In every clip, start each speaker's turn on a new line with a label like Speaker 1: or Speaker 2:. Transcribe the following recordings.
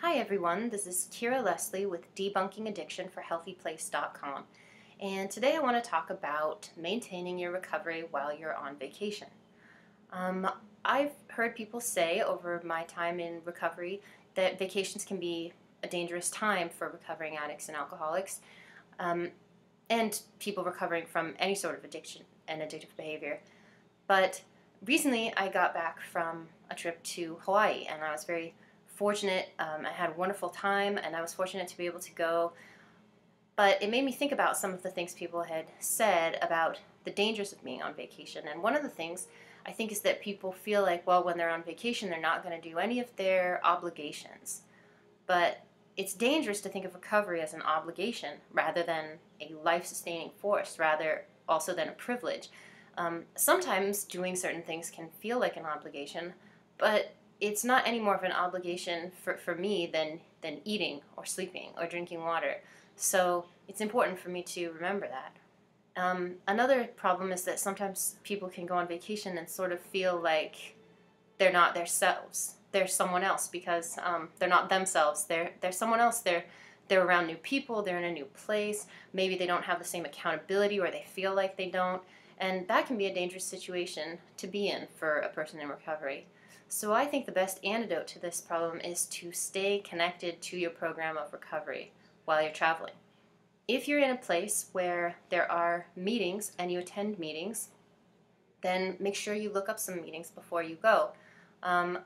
Speaker 1: Hi everyone, this is Kira Lesley with Debunking Addiction for HealthyPlace.com, and today I want to talk about maintaining your recovery while you're on vacation. I've heard people say over my time in recovery that vacations can be a dangerous time for recovering addicts and alcoholics, and people recovering from any sort of addiction and addictive behavior. But recently I got back from a trip to Hawaii, and I was very fortunate. I had a wonderful time, and I was fortunate to be able to go. But it made me think about some of the things people had said about the dangers of being on vacation. And one of the things I think is that people feel like, well, when they're on vacation, they're not going to do any of their obligations. But it's dangerous to think of recovery as an obligation rather than a life-sustaining force, rather also than a privilege. Sometimes doing certain things can feel like an obligation, but it's not any more of an obligation for me than eating or sleeping or drinking water. So it's important for me to remember that. Another problem is that sometimes people can go on vacation and sort of feel like they're not themselves. They're someone else because they're not themselves. They're someone else. They're around new people. They're in a new place. Maybe they don't have the same accountability, or they feel like they don't. And that can be a dangerous situation to be in for a person in recovery. So I think the best antidote to this problem is to stay connected to your program of recovery while you're traveling. If you're in a place where there are meetings and you attend meetings, then make sure you look up some meetings before you go. While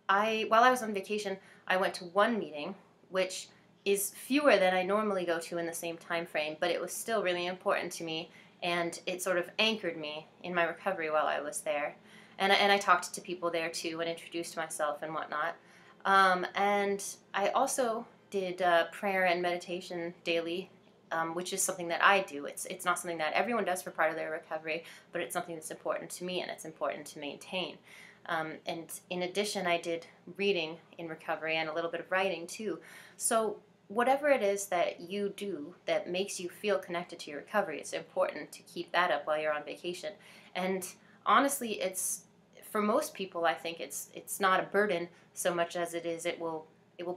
Speaker 1: I was on vacation, I went to one meeting, which is fewer than I normally go to in the same time frame, but it was still really important to me, and it sort of anchored me in my recovery while I was there. And I talked to people there too and introduced myself and whatnot. And I also did prayer and meditation daily, which is something that I do. It's not something that everyone does for part of their recovery, but it's something that's important to me, and it's important to maintain. And in addition, I did reading in recovery and a little bit of writing too. So whatever it is that you do that makes you feel connected to your recovery, it's important to keep that up while you're on vacation. And honestly, for most people, I think it's not a burden so much as it will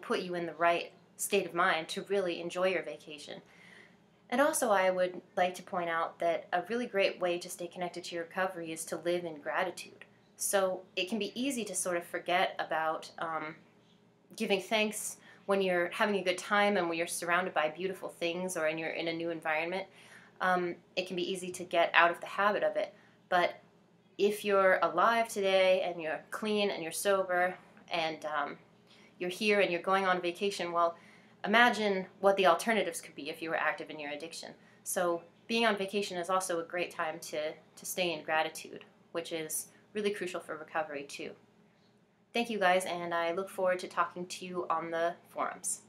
Speaker 1: put you in the right state of mind to really enjoy your vacation. And also, I would like to point out that a really great way to stay connected to your recovery is to live in gratitude. So it can be easy to sort of forget about giving thanks when you're having a good time and when you're surrounded by beautiful things or you're in a new environment. It can be easy to get out of the habit of it. But if you're alive today and you're clean and you're sober and you're here and you're going on vacation, well, imagine what the alternatives could be if you were active in your addiction. So being on vacation is also a great time to stay in gratitude, which is really crucial for recovery too. Thank you guys, and I look forward to talking to you on the forums.